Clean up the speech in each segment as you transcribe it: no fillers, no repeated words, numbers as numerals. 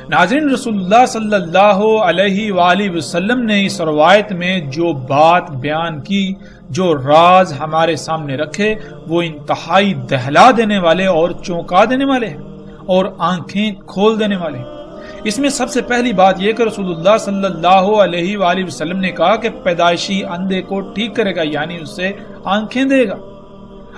ناظرین، رسول اللہ صلی اللہ علیہ وآلہ وسلم نے اس روایت میں جو بات بیان کی، جو راز ہمارے سامنے رکھے، وہ انتہائی دہلا دینے والے اور چونکا دینے والے ہیں اور آنکھیں کھول دینے والے ہیں۔ اس میں سب سے پہلی بات یہ کہ رسول اللہ صلی اللہ علیہ وآلہ وسلم نے کہا کہ پیدائشی اندھے کو ٹھیک کرے گا، یعنی اسے آنکھیں دے گا،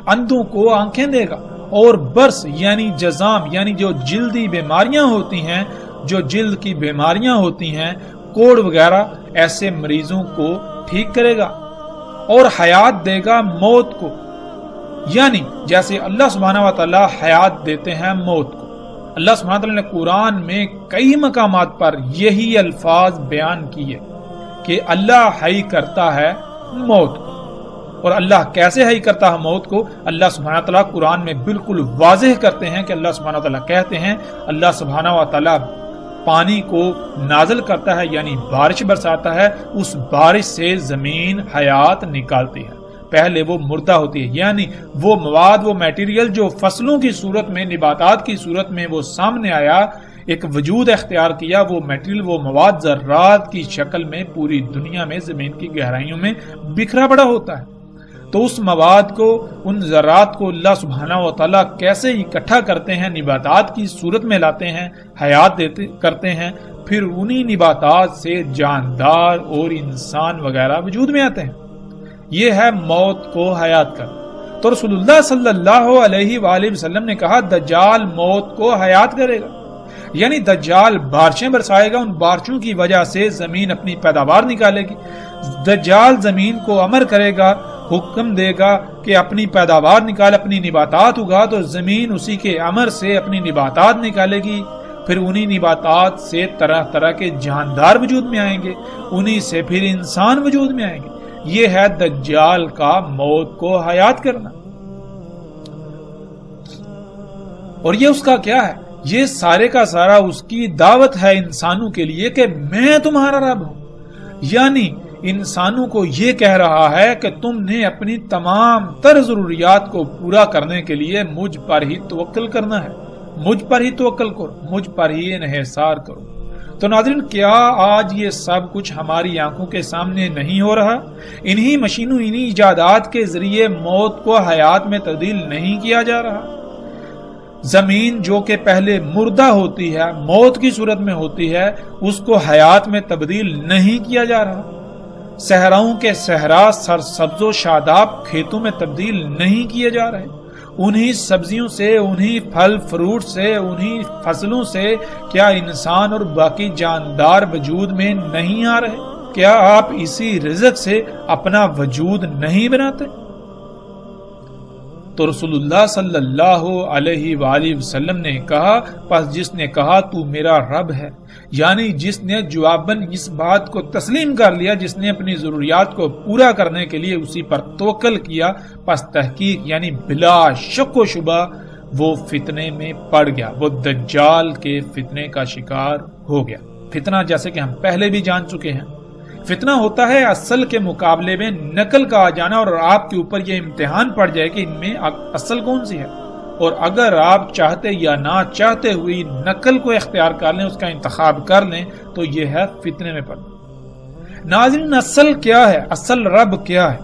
اندھوں کو آنکھیں دے گا، اور برس یعنی جزام یعنی جو جلدی بیماریاں ہوتی ہیں، جو جلد کی بیماریاں ہوتی ہیں، کوڑ وغیرہ، ایسے مریضوں کو ٹھیک کرے گا، اور حیات دے گا موت کو، یعنی جیسے اللہ سبحانہ و تعالی حیات دیتے ہیں موت کو۔ اللہ سبحانہ و تعالی نے قرآن میں کئی مقامات پر یہی الفاظ بیان کیے کہ اللہ حی کرتا ہے موت کو، اور اللہ کیسے حی کرتا ہے موت کو، اللہ سبحانہ و تعالی قرآن میں بالکل واضح کرتے ہیں کہ اللہ سبحانہ و تعالی کہتے ہیں، اللہ سبحانہ و تعالی پانی کو نازل کرتا ہے، یعنی بارش برساتا ہے، اس بارش سے زمین حیات نکالتی ہے۔ پہلے وہ مردہ ہوتی ہے، یعنی وہ مواد، وہ میٹیریل جو فصلوں کی صورت میں، نباتات کی صورت میں وہ سامنے آیا، ایک وجود اختیار کیا، وہ میٹیریل، وہ مواد ذرات کی شکل میں پوری دنیا میں زمین کی گہرائیوں میں بکھرا پڑا ہوتا ہے۔ تو اس مواد کو، ان ذرات کو اللہ سبحانہ و تعالیٰ کیسے اکٹھا کرتے ہیں، نباتات کی صورت میں لاتے ہیں، حیات کرتے ہیں، پھر انہی نباتات سے جاندار اور انسان وغیرہ وجود میں آتے ہیں۔ یہ ہے موت کو حیات کر۔ تو رسول اللہ صلی اللہ علیہ وآلہ وسلم نے کہا دجال موت کو حیات کرے گا، یعنی دجال بارشیں برسائے گا، ان بارشوں کی وجہ سے زمین اپنی پیداوار نکالے گی۔ دجال زمین کو امر کرے گا، حکم دے گا کہ اپنی پیداوار نکال، اپنی نباتات اگا، تو زمین اسی کے امر سے اپنی نباتات نکالے گی، پھر انہی نباتات سے طرح طرح کے جاندار وجود میں آئیں گے، انہی سے پھر انسان وجود میں آئیں گے۔ یہ ہے دجال کا موت کو حیات کرنا۔ اور یہ اس کا کیا ہے؟ یہ سارے کا سارا اس کی دعوت ہے انسانوں کے لیے کہ میں تمہارا رب ہوں، یعنی انسانوں کو یہ کہہ رہا ہے کہ تم نے اپنی تمام تر ضروریات کو پورا کرنے کے لیے مجھ پر ہی توکل کرنا ہے، مجھ پر ہی توکل کرو، مجھ پر ہی انحصار کرو۔ تو ناظرین، کیا آج یہ سب کچھ ہماری آنکھوں کے سامنے نہیں ہو رہا؟ انہی مشینوں، انہی ایجادات کے ذریعے موت کو حیات میں تبدیل نہیں کیا جا رہا؟ زمین جو کہ پہلے مردہ ہوتی ہے، موت کی صورت میں ہوتی ہے، اس کو حیات میں تبدیل نہیں کیا جا رہا؟ صحراؤں کے صحرا سرسبز و شاداب کھیتوں میں تبدیل نہیں کیے جا رہے؟ انہی سبزیوں سے، انہی پھل فروٹ سے، انہی فصلوں سے کیا انسان اور باقی جاندار وجود میں نہیں آ رہے؟ کیا آپ اسی رزق سے اپنا وجود نہیں بناتے؟ تو رسول اللہ صلی اللہ علیہ وآلہ وسلم نے کہا، پس جس نے کہا تو میرا رب ہے، یعنی جس نے جواباً اس بات کو تسلیم کر لیا، جس نے اپنی ضروریات کو پورا کرنے کے لیے اسی پر توکل کیا، پس تحقیق یعنی بلا شک و شبہ وہ فتنے میں پڑ گیا، وہ دجال کے فتنے کا شکار ہو گیا۔ فتنہ جیسے کہ ہم پہلے بھی جان چکے ہیں، فتنہ ہوتا ہے اصل کے مقابلے میں نقل کا آ جانا، اور آپ کے اوپر یہ امتحان پڑ جائے کہ ان میں اصل کون سی ہے، اور اگر آپ چاہتے یا نہ چاہتے ہوئی نقل کو اختیار کر لیں، اس کا انتخاب کر لیں، تو یہ ہے فتنے میں پڑنا۔ ناظرین، اصل کیا ہے؟ اصل رب کیا ہے؟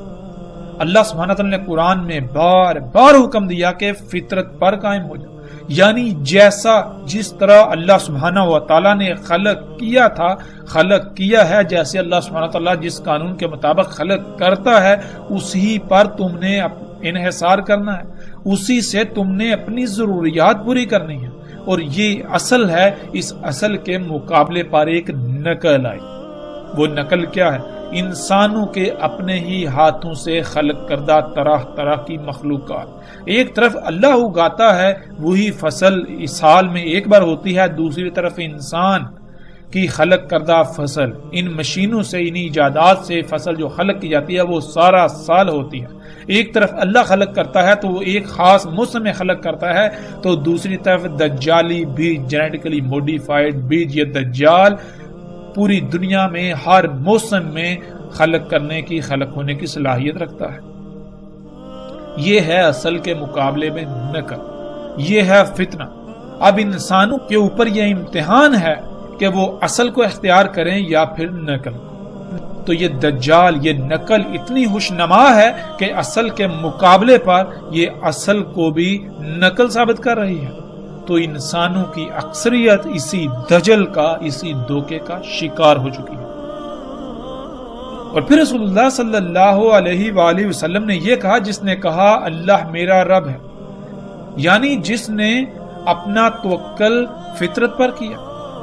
اللہ سبحانہ تعالیٰ نے قرآن میں بار بار حکم دیا کہ فطرت پر قائم ہو جائے، یعنی جس طرح اللہ سبحانہ و تعالیٰ نے خلق کیا تھا، خلق کیا ہے، جیسے اللہ سبحانہ و تعالیٰ جس قانون کے مطابق خلق کرتا ہے، اسی پر تم نے انحصار کرنا ہے، اسی سے تم نے اپنی ضروریات پوری کرنی ہے، اور یہ اصل ہے۔ اس اصل کے مقابلے پر ایک نقل آئی۔ وہ نقل کیا ہے؟ انسانوں کے اپنے ہی ہاتھوں سے خلق کردہ طرح طرح کی مخلوقات۔ ایک طرف اللہ اگاتا ہے، وہی فصل سال میں ایک بار ہوتی ہے، دوسری طرف انسان کی خلق کردہ فصل، ان مشینوں سے، ان ایجادات سے فصل جو خلق کی جاتی ہے وہ سارا سال ہوتی ہے۔ ایک طرف اللہ خلق کرتا ہے تو وہ ایک خاص موسم میں خلق کرتا ہے، تو دوسری طرف دجالی بیج، جینیٹیکلی موڈیفائڈ بیج، یہ دجال پوری دنیا میں ہر موسم میں خلق ہونے کی صلاحیت رکھتا ہے۔ یہ ہے اصل کے مقابلے میں نقل، یہ ہے فتنہ۔ اب انسانوں کے اوپر یہ امتحان ہے کہ وہ اصل کو اختیار کریں یا پھر نقل۔ تو یہ دجال، یہ نقل اتنی خوشنما ہے کہ اصل کے مقابلے پر یہ اصل کو بھی نقل ثابت کر رہی ہے۔ تو انسانوں کی اکثریت اسی دجل کا، اسی دھوکے کا شکار ہو چکی ہے۔ اور پھر رسول اللہ صلی اللہ علیہ وآلہ وسلم نے یہ کہا، جس نے کہا اللہ میرا رب ہے، یعنی جس نے اپنا توکل فطرت پر کیا،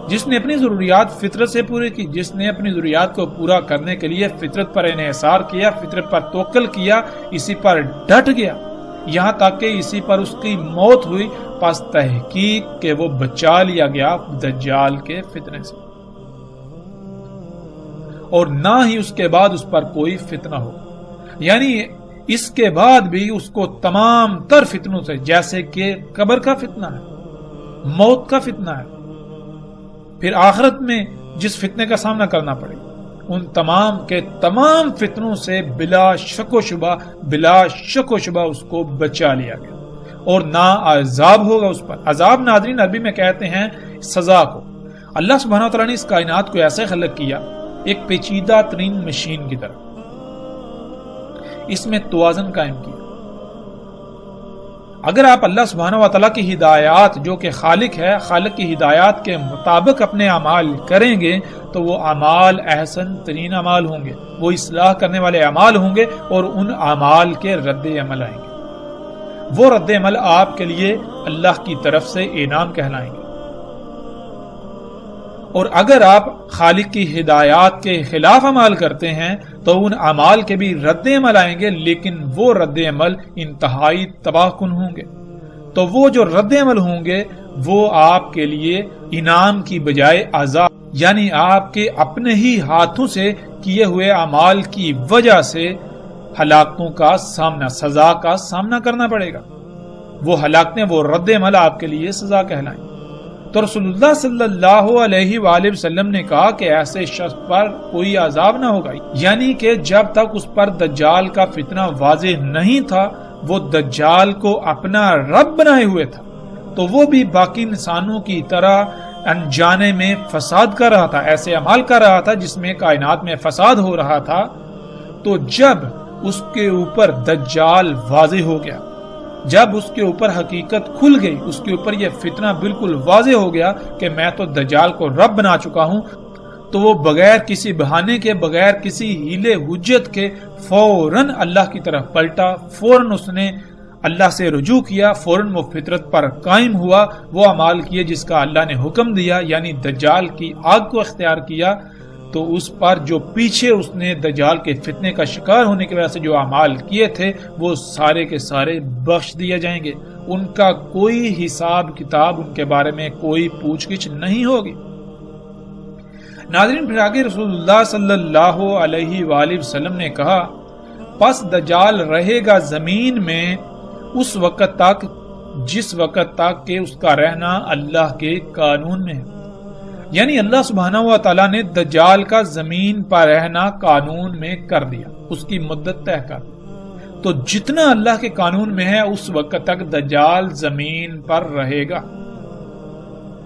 جس نے اپنی ضروریات فطرت سے پوری کی، جس نے اپنی ضروریات کو پورا کرنے کے لیے فطرت پر انحصار کیا، فطرت پر توکل کیا، اسی پر ڈٹ گیا، یہاں تک کہ اسی پر اس کی موت ہوئی، پس تحقیق کہ وہ بچا لیا گیا دجال کے فتنے سے، اور نہ ہی اس کے بعد اس پر کوئی فتنہ ہو۔ یعنی اس کے بعد بھی اس کو تمام تر فتنوں سے، جیسے کہ قبر کا فتنہ ہے، موت کا فتنہ ہے، پھر آخرت میں جس فتنے کا سامنا کرنا پڑے، ان تمام کے تمام فتنوں سے بلا شک و شبہ اس کو بچا لیا گیا، اور نہ عذاب ہوگا اس پر۔ عذاب ناظرین عربی میں کہتے ہیں سزا کو۔ اللہ سبحانہ وتعالی نے اس کائنات کو ایسے خلق کیا، ایک پیچیدہ ترین مشین کی طرح، اس میں توازن قائم کیا۔ اگر آپ اللہ سبحانہ وتعالی کی ہدایات، جو کہ خالق ہے، خالق کی ہدایات کے مطابق اپنے اعمال کریں گے تو وہ اعمال احسن ترین اعمال ہوں گے، وہ اصلاح کرنے والے اعمال ہوں گے، اور ان اعمال کے رد عمل آئیں گے۔ وہ رد عمل آپ کے لیے اللہ کی طرف سے انعام کہلائیں گے۔ اور اگر آپ خالق کی ہدایات کے خلاف عمل کرتے ہیں تو ان اعمال کے بھی رد عمل آئیں گے، لیکن وہ رد عمل انتہائی تباہ کن ہوں گے۔ تو وہ جو رد عمل ہوں گے وہ آپ کے لیے انعام کی بجائے عذاب، یعنی آپ کے اپنے ہی ہاتھوں سے کیے ہوئے اعمال کی وجہ سے ہلاکتوں کا سامنا، سزا کا سامنا کرنا پڑے گا۔ وہ ہلاکتیں، وہ رد عمل آپ کے لیے سزا کہلائیں۔ تو رسول اللہ صلی اللہ علیہ وآلہ وسلم نے کہا کہ ایسے شخص پر کوئی عذاب نہ ہوگا، یعنی کہ جب تک اس پر دجال کا فتنہ واضح نہیں تھا، وہ دجال کو اپنا رب بنائے ہوئے تھا، تو وہ بھی باقی انسانوں کی طرح انجانے میں فساد کر رہا تھا، ایسے عمل کر رہا تھا جس میں کائنات میں فساد ہو رہا تھا۔ تو جب اس کے اوپر دجال واضح ہو گیا، جب اس کے اوپر حقیقت کھل گئی، اس کے اوپر یہ فتنہ بالکل واضح ہو گیا کہ میں تو دجال کو رب بنا چکا ہوں، تو وہ بغیر کسی بہانے کے، بغیر کسی ہیلے حجت کے فوراً اللہ کی طرف پلٹا، فوراً اس نے اللہ سے رجوع کیا، فوراً وہ فطرت پر قائم ہوا، وہ اعمال کیے جس کا اللہ نے حکم دیا، یعنی دجال کی آگ کو اختیار کیا۔ تو اس پر جو پیچھے اس نے دجال کے فتنے کا شکار ہونے کی وجہ سے جو اعمال کیے تھے وہ سارے کے سارے بخش دیے جائیں گے، ان کا کوئی حساب کتاب، ان کے بارے میں کوئی پوچھ گچھ نہیں ہوگی۔ ناظرین، پھر آگے رسول اللہ صلی اللہ علیہ وآلہ وسلم نے کہا، پس دجال رہے گا زمین میں اس وقت تک جس وقت تک کہ اس کا رہنا اللہ کے قانون میں ہے، یعنی اللہ سبحانہ و تعالیٰ نے دجال کا زمین پر رہنا قانون میں کر دیا، اس کی مدت طے کر دی، تو جتنا اللہ کے قانون میں ہے اس وقت تک دجال زمین پر رہے گا۔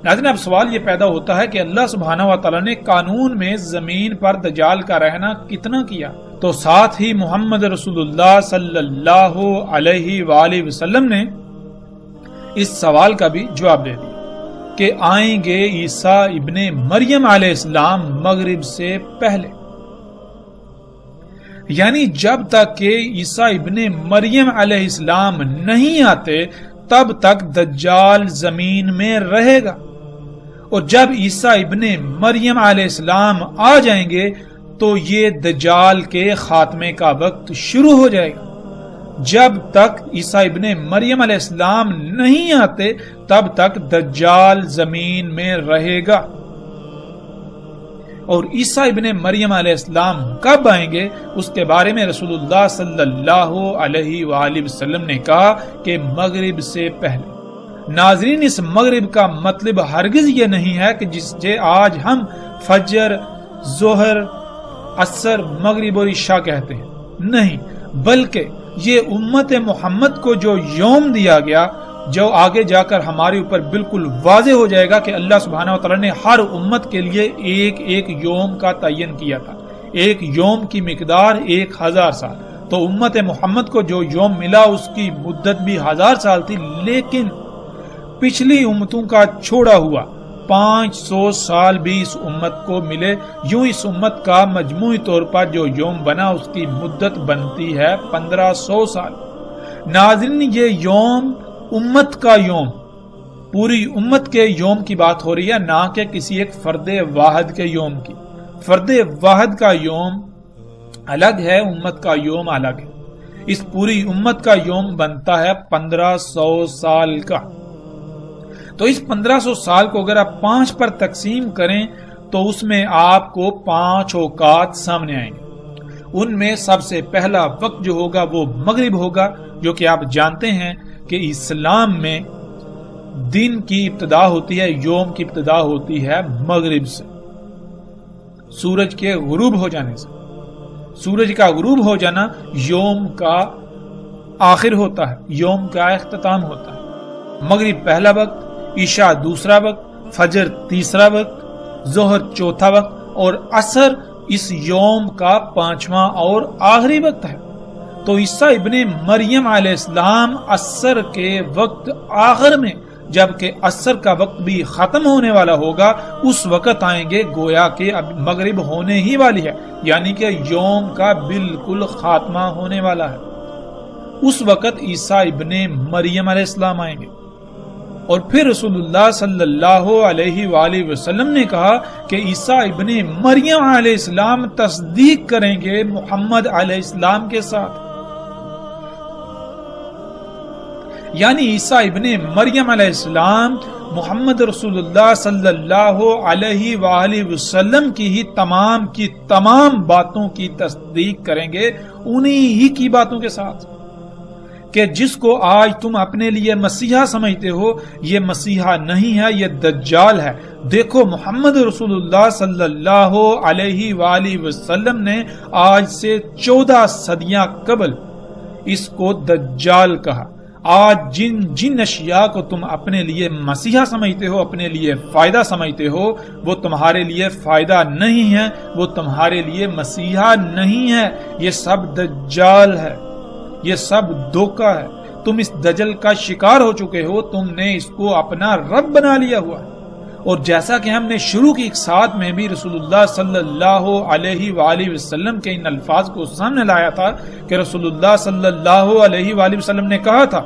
ناظرین، اب سوال یہ پیدا ہوتا ہے کہ اللہ سبحانہ و تعالیٰ نے قانون میں زمین پر دجال کا رہنا کتنا کیا؟ تو ساتھ ہی محمد رسول اللہ صلی اللہ علیہ وآلہ وسلم نے اس سوال کا بھی جواب دے دیا کہ آئیں گے عیسیٰ ابن مریم علیہ السلام مغرب سے پہلے، یعنی جب تک کہ عیسیٰ ابن مریم علیہ السلام نہیں آتے تب تک دجال زمین میں رہے گا، اور جب عیسیٰ ابن مریم علیہ السلام آ جائیں گے تو یہ دجال کے خاتمے کا وقت شروع ہو جائے گا۔ جب تک عیسیٰ ابن مریم علیہ السلام نہیں آتے تب تک دجال زمین میں رہے گا، اور عیسیٰ ابن مریم علیہ السلام کب آئیں گے اس کے بارے میں رسول اللہ صلی اللہ علیہ وآلہ وسلم نے کہا کہ مغرب سے پہلے۔ ناظرین، اس مغرب کا مطلب ہرگز یہ نہیں ہے کہ جس سے آج ہم فجر، ظہر، عصر، مغرب اور عشاء کہتے ہیں، نہیں، بلکہ یہ امت محمد کو جو یوم دیا گیا، جو آگے جا کر ہمارے اوپر بالکل واضح ہو جائے گا کہ اللہ سبحانہ وتعالی نے ہر امت کے لیے ایک ایک یوم کا تعین کیا تھا، ایک یوم کی مقدار 1000 سال۔ تو امت محمد کو جو یوم ملا اس کی مدت بھی 1000 سال تھی، لیکن پچھلی امتوں کا چھوڑا ہوا 500 سال بھی اس امت کو ملے۔ یوں اس امت کا مجموعی طور پر جو یوم بنا اس کی مدت بنتی ہے 1500 سال۔ ناظرین، یہ یوم امت کا یوم، پوری امت کے یوم کی بات ہو رہی ہے، نہ کہ کسی ایک فرد واحد کے یوم کی۔ فرد واحد کا یوم الگ ہے، امت کا یوم الگ ہے۔ اس پوری امت کا یوم بنتا ہے 1500 سال کا۔ تو اس 1500 سال کو اگر آپ 5 پر تقسیم کریں تو اس میں آپ کو 5 اوقات سامنے آئیں گے۔ ان میں سب سے پہلا وقت جو ہوگا وہ مغرب ہوگا، جو کہ آپ جانتے ہیں کہ اسلام میں دن کی ابتدا ہوتی ہے، یوم کی ابتدا ہوتی ہے مغرب سے، سورج کے غروب ہو جانے سے۔ سورج کا غروب ہو جانا یوم کا آخر ہوتا ہے، یوم کا اختتام ہوتا ہے۔ مغرب پہلا وقت، عشاء دوسرا وقت، فجر تیسرا وقت، ظہر چوتھا وقت اور عصر اس یوم کا 5واں اور آخری وقت ہے۔ تو عیسیٰ ابن مریم علیہ السلام عصر کے وقت آخر میں، جبکہ عصر کا وقت بھی ختم ہونے والا ہوگا، اس وقت آئیں گے گویا کہ اب مغرب ہونے ہی والی ہے، یعنی کہ یوم کا بالکل خاتمہ ہونے والا ہے۔ اس وقت عیسیٰ ابن مریم علیہ السلام آئیں گے۔ اور پھر رسول اللہ صلی اللہ علیہ وآلہ وسلم نے کہا کہ عیسیٰ ابن مریم علیہ السلام تصدیق کریں گے محمد علیہ السلام کے ساتھ، یعنی عیسیٰ ابن مریم علیہ السلام محمد رسول اللہ صلی اللہ علیہ وآلہ وسلم کی ہی تمام کی تمام باتوں کی تصدیق کریں گے، انہی ہی کی باتوں کے ساتھ، کہ جس کو آج تم اپنے لیے مسیحا سمجھتے ہو، یہ مسیحا نہیں ہے، یہ دجال ہے۔ دیکھو محمد رسول اللہ صلی اللہ علیہ وآلہ وسلم نے آج سے 14 صدیاں قبل اس کو دجال کہا۔ آج جن اشیاء کو تم اپنے لیے مسیحا سمجھتے ہو، اپنے لیے فائدہ سمجھتے ہو، وہ تمہارے لیے فائدہ نہیں ہے، وہ تمہارے لیے مسیحا نہیں ہے، یہ سب دجال ہے، یہ سب دھوکہ ہے۔ تم اس دجل کا شکار ہو چکے ہو، تم نے اس کو اپنا رب بنا لیا ہوا ہے۔ اور جیسا کہ ہم نے شروع کی ایک ساتھ میں بھی رسول اللہ صلی اللہ علیہ وآلہ وسلم کے ان الفاظ کو سامنے لایا تھا کہ رسول اللہ صلی اللہ علیہ وآلہ وسلم نے کہا تھا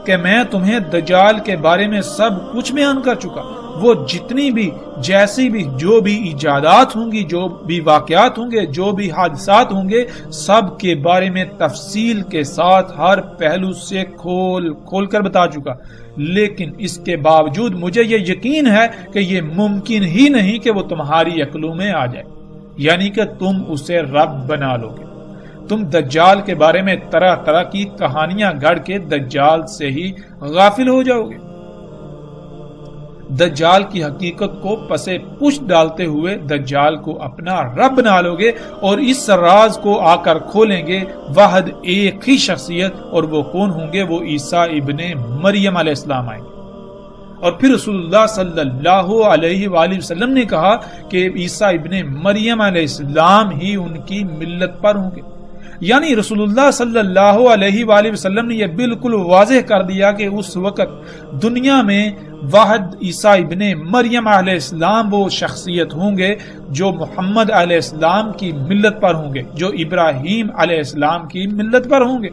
کہ میں تمہیں دجال کے بارے میں سب کچھ بیان کر چکا، وہ جتنی بھی جیسی بھی جو بھی ایجادات ہوں گی، جو بھی واقعات ہوں گے، جو بھی حادثات ہوں گے، سب کے بارے میں تفصیل کے ساتھ ہر پہلو سے کھول کر بتا چکا۔ لیکن اس کے باوجود مجھے یہ یقین ہے کہ یہ ممکن ہی نہیں کہ وہ تمہاری عقلوں میں آ جائے، یعنی کہ تم اسے رب بنا لو گے۔ تم دجال کے بارے میں طرح طرح کی کہانیاں گڑھ کے دجال سے ہی غافل ہو جاؤ گے۔ دجال کی حقیقت کو پسے پشت ڈالتے ہوئے دجال کو اپنا رب بنا لو گے، اور اس راز کو آ کر کھولیں گے واحد ایک ہی شخصیت، اور وہ کون ہوں گے؟ وہ عیسیٰ ابن مریم علیہ السلام آئیں گے۔ اور پھر رسول اللہ صلی اللہ علیہ وآلہ وسلم نے کہا کہ عیسیٰ ابن مریم علیہ السلام ہی ان کی ملت پر ہوں گے، یعنی رسول اللہ صلی اللہ علیہ وآلہ وسلم نے یہ بالکل واضح کر دیا کہ اس وقت دنیا میں واحد عیسیٰ ابن مریم علیہ السلام وہ شخصیت ہوں گے جو محمد علیہ السلام کی ملت پر ہوں گے، جو ابراہیم علیہ السلام کی ملت پر ہوں گے۔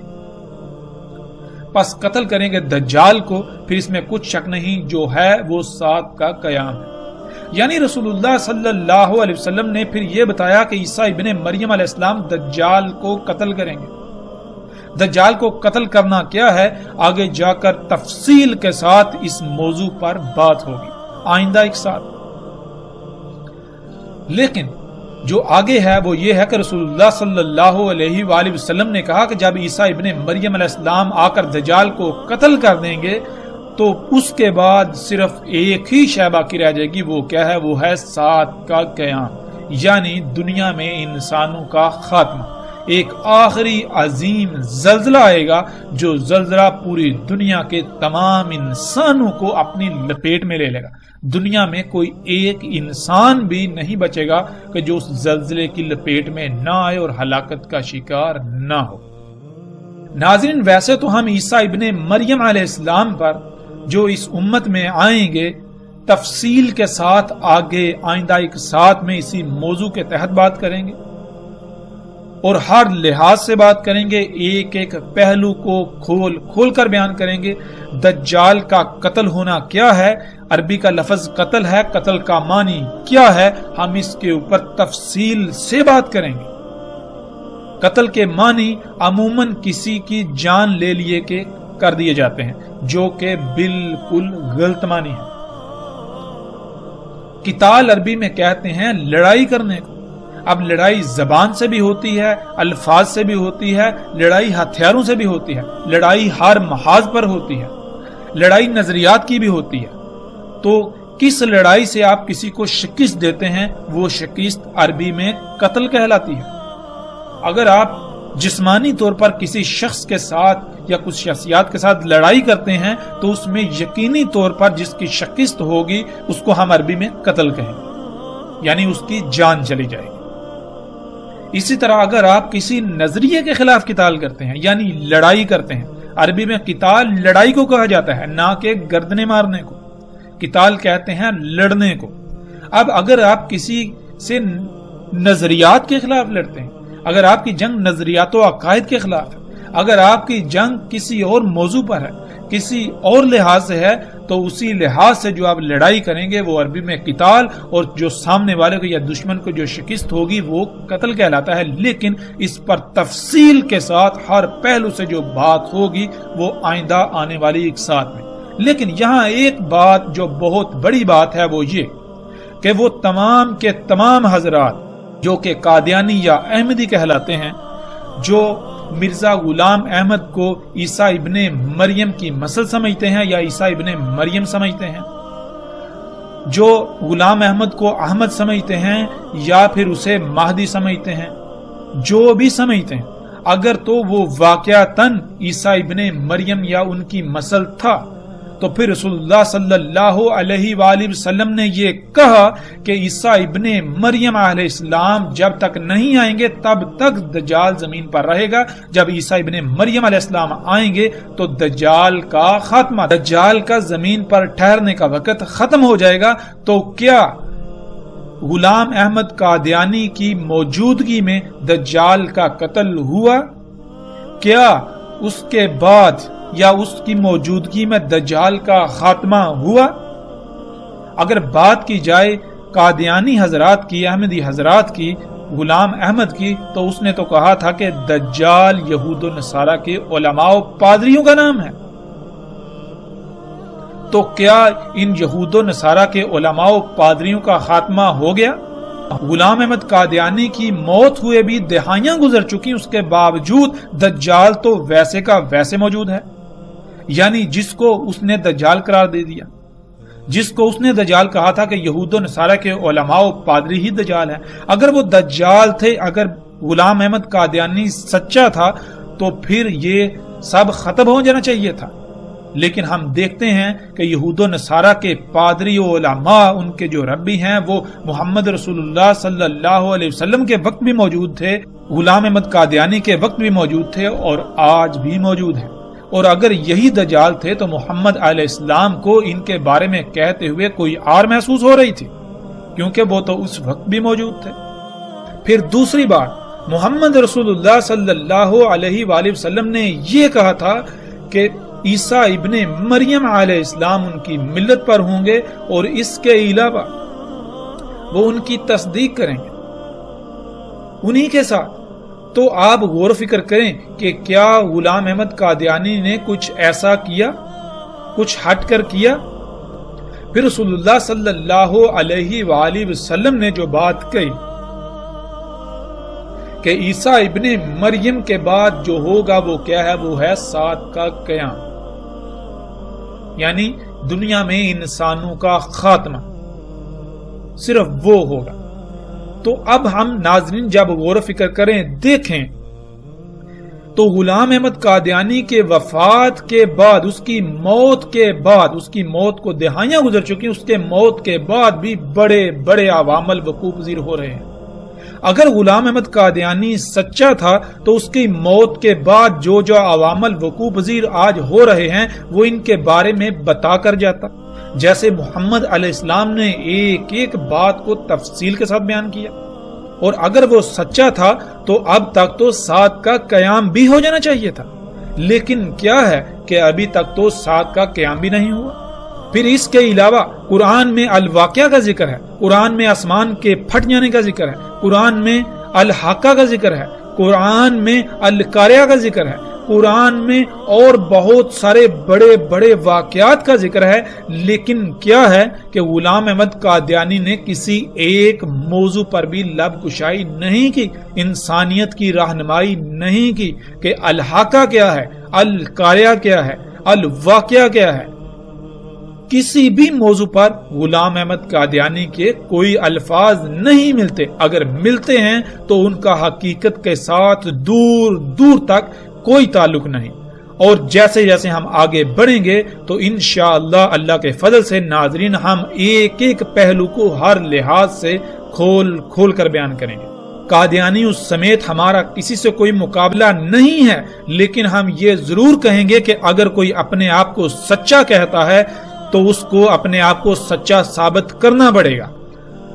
پس قتل کریں گے دجال کو، پھر اس میں کچھ شک نہیں، جو ہے وہ ساتھ کا قیام ہے۔ یعنی رسول اللہ صلی اللہ علیہ وسلم نے پھر یہ بتایا کہ عیسیٰ ابن مریم علیہ السلام دجال کو قتل کریں گے۔ دجال کو قتل کرنا کیا ہے، آگے جا کر تفصیل کے ساتھ اس موضوع پر بات ہوگی آئندہ ایک ساتھ۔ لیکن جو آگے ہے وہ یہ ہے کہ رسول اللہ صلی اللہ علیہ وآلہ وسلم نے کہا کہ جب عیسیٰ ابن مریم علیہ السلام آ کر دجال کو قتل کر دیں گے تو اس کے بعد صرف ایک ہی شے باقی رہ جائے گی، وہ کیا ہے؟ وہ ہے سات کا قیام، یعنی دنیا میں انسانوں کا خاتمہ۔ ایک آخری عظیم زلزلہ آئے گا جو زلزلہ پوری دنیا کے تمام انسانوں کو اپنی لپیٹ میں لے لے گا۔ دنیا میں کوئی ایک انسان بھی نہیں بچے گا کہ جو اس زلزلے کی لپیٹ میں نہ آئے اور ہلاکت کا شکار نہ ہو۔ ناظرین، ویسے تو ہم عیسیٰ ابن مریم علیہ السلام پر جو اس امت میں آئیں گے تفصیل کے ساتھ آگے آئندہ ایک ساتھ میں اسی موضوع کے تحت بات کریں گے اور ہر لحاظ سے بات کریں گے، ایک ایک پہلو کو کھول کر بیان کریں گے۔ دجال کا قتل ہونا کیا ہے، عربی کا لفظ قتل ہے، قتل کا معنی کیا ہے، ہم اس کے اوپر تفصیل سے بات کریں گے۔ قتل کے معنی عموماً کسی کی جان لے لیے کے کر دیے جاتے ہیں، جو کہ بالکل غلط معنی ہے۔ قتال عربی میں کہتے ہیں لڑائی کرنے کو۔ اب لڑائی زبان سے بھی ہوتی ہے، الفاظ سے بھی ہوتی ہے، لڑائی ہتھیاروں سے بھی ہوتی ہے، لڑائی ہر محاذ پر ہوتی ہے، لڑائی نظریات کی بھی ہوتی ہے۔ تو کس لڑائی سے آپ کسی کو شکست دیتے ہیں وہ شکست عربی میں قتل کہلاتی ہے۔ اگر آپ جسمانی طور پر کسی شخص کے ساتھ یا کچھ شخصیات کے ساتھ لڑائی کرتے ہیں تو اس میں یقینی طور پر جس کی شکست ہوگی اس کو ہم عربی میں قتل کہیں گے، یعنی اس کی جان چلی جائے گی۔ اسی طرح اگر آپ کسی نظریے کے خلاف قتال کرتے ہیں یعنی لڑائی کرتے ہیں، عربی میں قتال لڑائی کو کہا جاتا ہے، نہ کہ گردنے مارنے کو۔ قتال کہتے ہیں لڑنے کو۔ اب اگر آپ کسی سے نظریات کے خلاف لڑتے ہیں، اگر آپ کی جنگ نظریات و عقائد کے خلاف ہے، اگر آپ کی جنگ کسی اور موضوع پر ہے، کسی اور لحاظ سے ہے، تو اسی لحاظ سے جو آپ لڑائی کریں گے وہ عربی میں قتال، اور جو سامنے والے کو یا دشمن کو جو شکست ہوگی وہ قتل کہلاتا ہے۔ لیکن اس پر تفصیل کے ساتھ ہر پہلو سے جو بات ہوگی وہ آئندہ آنے والی ایک ساتھ میں۔ لیکن یہاں ایک بات جو بہت بڑی بات ہے وہ یہ کہ وہ تمام کے تمام حضرات جو کہ قادیانی یا احمدی کہلاتے ہیں، جو مرزا غلام احمد کو عیسیٰ ابن مریم کی نسل سمجھتے ہیں یا عیسیٰ ابن مریم سمجھتے ہیں، جو غلام احمد کو احمد سمجھتے ہیں یا پھر اسے مہدی سمجھتے ہیں، جو بھی سمجھتے ہیں، اگر تو وہ واقعتاً عیسیٰ ابن مریم یا ان کی نسل تھا تو پھر رسول اللہ صلی اللہ علیہ وآلہ وسلم نے یہ کہا کہ عیسیٰ ابن مریم علیہ السلام جب تک نہیں آئیں گے تب تک دجال زمین پر رہے گا۔ جب عیسیٰ ابن مریم علیہ السلام آئیں گے تو دجال کا خاتمہ، دجال کا زمین پر ٹھہرنے کا وقت ختم ہو جائے گا۔ تو کیا غلام احمد قادیانی کی موجودگی میں دجال کا قتل ہوا؟ کیا اس کے بعد یا اس کی موجودگی میں دجال کا خاتمہ ہوا؟ اگر بات کی جائے قادیانی حضرات کی، احمدی حضرات کی، غلام احمد کی، تو اس نے تو کہا تھا کہ دجال یہود و نصارہ کے علماء و پادریوں کا نام ہے۔ تو کیا ان یہود و نصارہ کے علماء و پادریوں کا خاتمہ ہو گیا؟ غلام احمد قادیانی کی موت ہوئے بھی دہائیاں گزر چکی، اس کے باوجود دجال تو ویسے کا ویسے موجود ہے۔ یعنی جس کو اس نے دجال قرار دے دیا، جس کو اس نے دجال کہا تھا کہ یہود و نصارہ کے علماء و پادری ہی دجال ہیں، اگر وہ دجال تھے، اگر غلام احمد قادیانی سچا تھا تو پھر یہ سب ختم ہو جانا چاہیے تھا۔ لیکن ہم دیکھتے ہیں کہ یہود و نصارہ کے پادری و علماء، ان کے جو ربی ہیں، وہ محمد رسول اللہ صلی اللہ علیہ وسلم کے وقت بھی موجود تھے، غلام احمد قادیانی کے وقت بھی موجود تھے اور آج بھی موجود ہیں۔ اور اگر یہی دجال تھے تو محمد علیہ السلام کو ان کے بارے میں کہتے ہوئے کوئی آر محسوس ہو رہی تھی، کیونکہ وہ تو اس وقت بھی موجود تھے۔ پھر دوسری بات، محمد رسول اللہ صلی اللہ علیہ وآلہ وسلم نے یہ کہا تھا کہ عیسیٰ ابن مریم علیہ السلام ان کی ملت پر ہوں گے اور اس کے علاوہ وہ ان کی تصدیق کریں گے انہی کے ساتھ۔ تو آپ غور و فکر کریں کہ کیا غلام احمد قادیانی نے کچھ ایسا کیا، کچھ ہٹ کر کیا؟ پھر رسول اللہ صلی اللہ علیہ وآلہ وسلم نے جو بات کہی کہ عیسیٰ ابن مریم کے بعد جو ہوگا وہ کیا ہے؟ وہ ہے سات کا قیام، یعنی دنیا میں انسانوں کا خاتمہ، صرف وہ ہوگا۔ تو اب ہم ناظرین جب غور و فکر کریں، دیکھیں تو غلام احمد قادیانی کے وفات کے بعد، اس کی موت کے بعد، اس کی موت کو دہائیاں گزر چکی، اس کے موت کے بعد بھی بڑے بڑے عوامل وقوع پذیر ہو رہے ہیں۔ اگر غلام احمد قادیانی سچا تھا تو اس کی موت کے بعد جو جو عوامل وقوع پذیر آج ہو رہے ہیں وہ ان کے بارے میں بتا کر جاتا، جیسے محمد علیہ السلام نے ایک ایک بات کو تفصیل کے ساتھ بیان کیا۔ اور اگر وہ سچا تھا تو اب تک تو سات کا قیام بھی ہو جانا چاہیے تھا، لیکن کیا ہے کہ ابھی تک تو سات کا قیام بھی نہیں ہوا۔ پھر اس کے علاوہ قرآن میں الواقعہ کا ذکر ہے، قرآن میں آسمان کے پھٹ جانے کا ذکر ہے، قرآن میں الحاقہ کا ذکر ہے، قرآن میں القاریہ کا ذکر ہے، قرآن میں اور بہت سارے بڑے بڑے واقعات کا ذکر ہے، لیکن کیا ہے کہ غلام احمد قادیانی نے کسی ایک موضوع پر بھی لب کشائی نہیں کی، انسانیت کی رہنمائی نہیں کی کہ الحاقہ کیا ہے، القاریہ کیا ہے، الواقعہ کیا ہے۔ کسی بھی موضوع پر غلام احمد قادیانی کے کوئی الفاظ نہیں ملتے، اگر ملتے ہیں تو ان کا حقیقت کے ساتھ دور دور تک کوئی تعلق نہیں۔ اور جیسے جیسے ہم آگے بڑھیں گے تو انشاءاللہ اللہ کے فضل سے ناظرین ہم ایک ایک پہلو کو ہر لحاظ سے کھول کھول کر بیان کریں گے۔ قادیانی اس سمیت ہمارا کسی سے کوئی مقابلہ نہیں ہے، لیکن ہم یہ ضرور کہیں گے کہ اگر کوئی اپنے آپ کو سچا کہتا ہے تو اس کو اپنے آپ کو سچا ثابت کرنا پڑے گا۔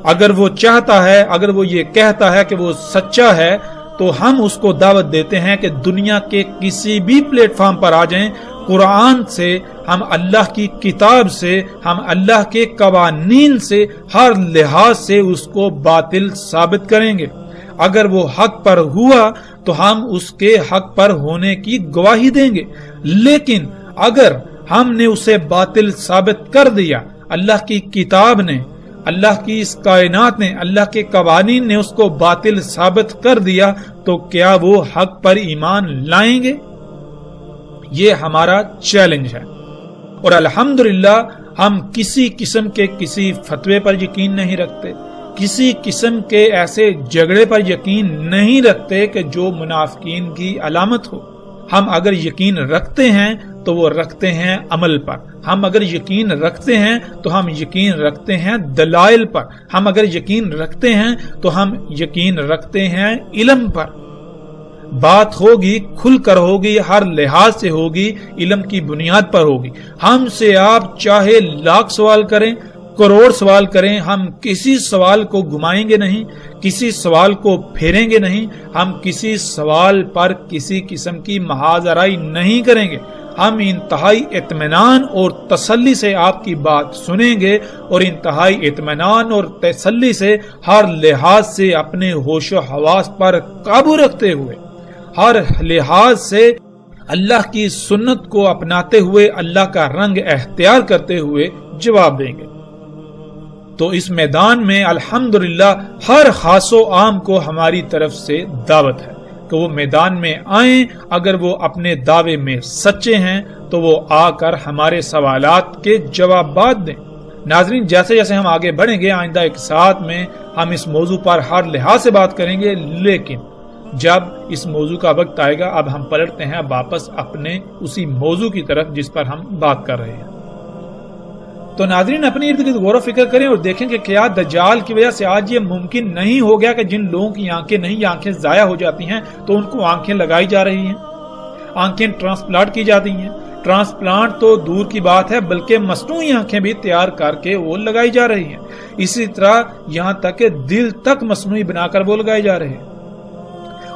اگر وہ چاہتا ہے، اگر وہ یہ کہتا ہے کہ وہ سچا ہے تو ہم اس کو دعوت دیتے ہیں کہ دنیا کے کسی بھی پلیٹ فارم پر آ جائیں، قرآن سے، ہم اللہ کی کتاب سے، ہم اللہ کے قوانین سے، ہر لحاظ سے اس کو باطل ثابت کریں گے۔ اگر وہ حق پر ہوا تو ہم اس کے حق پر ہونے کی گواہی دیں گے، لیکن اگر ہم نے اسے باطل ثابت کر دیا، اللہ کی کتاب نے، اللہ کی اس کائنات نے، اللہ کے قوانین نے اس کو باطل ثابت کر دیا، تو کیا وہ حق پر ایمان لائیں گے؟ یہ ہمارا چیلنج ہے۔ اور الحمدللہ ہم کسی قسم کے کسی فتوے پر یقین نہیں رکھتے، کسی قسم کے ایسے جھگڑے پر یقین نہیں رکھتے کہ جو منافقین کی علامت ہو۔ ہم اگر یقین رکھتے ہیں تو وہ رکھتے ہیں عمل پر، ہم اگر یقین رکھتے ہیں تو ہم یقین رکھتے ہیں دلائل پر، ہم اگر یقین رکھتے ہیں تو ہم یقین رکھتے ہیں علم پر۔ بات ہوگی کھل کر ہوگی، ہر لحاظ سے ہوگی، علم کی بنیاد پر ہوگی۔ ہم سے آپ چاہے لاکھ سوال کریں، کروڑ سوال کریں، ہم کسی سوال کو گھمائیں گے نہیں، کسی سوال کو پھیریں گے نہیں، ہم کسی سوال پر کسی قسم کی محاذ آرائی نہیں کریں گے۔ ہم انتہائی اطمینان اور تسلی سے آپ کی بات سنیں گے، اور انتہائی اطمینان اور تسلی سے ہر لحاظ سے اپنے ہوش و حواس پر قابو رکھتے ہوئے، ہر لحاظ سے اللہ کی سنت کو اپناتے ہوئے، اللہ کا رنگ اختیار کرتے ہوئے جواب دیں گے۔ تو اس میدان میں الحمدللہ ہر خاص و عام کو ہماری طرف سے دعوت ہے کہ وہ میدان میں آئیں۔ اگر وہ اپنے دعوے میں سچے ہیں تو وہ آ کر ہمارے سوالات کے جوابات دیں۔ ناظرین جیسے جیسے ہم آگے بڑھیں گے، آئندہ ایک ساتھ میں ہم اس موضوع پر ہر لحاظ سے بات کریں گے، لیکن جب اس موضوع کا وقت آئے گا اب ہم پلٹتے ہیں واپس اپنے اسی موضوع کی طرف جس پر ہم بات کر رہے ہیں۔ تو ناظرین اپنی ارد گرد غور و فکر کریں اور دیکھیں کہ کیا دجال کی وجہ سے آج یہ ممکن نہیں ہو گیا کہ جن لوگوں کی آنکھیں نہیں، آنکھیں ضائع ہو جاتی ہیں تو ان کو آنکھیں لگائی جا رہی ہیں، آنکھیں ٹرانسپلانٹ کی جاتی ہیں۔ ٹرانسپلانٹ تو دور کی بات ہے، بلکہ مصنوعی آنکھیں بھی تیار کر کے وہ لگائی جا رہی ہیں۔ اسی طرح یہاں تک کہ دل تک مصنوعی بنا کر وہ لگائے جا رہے ہیں۔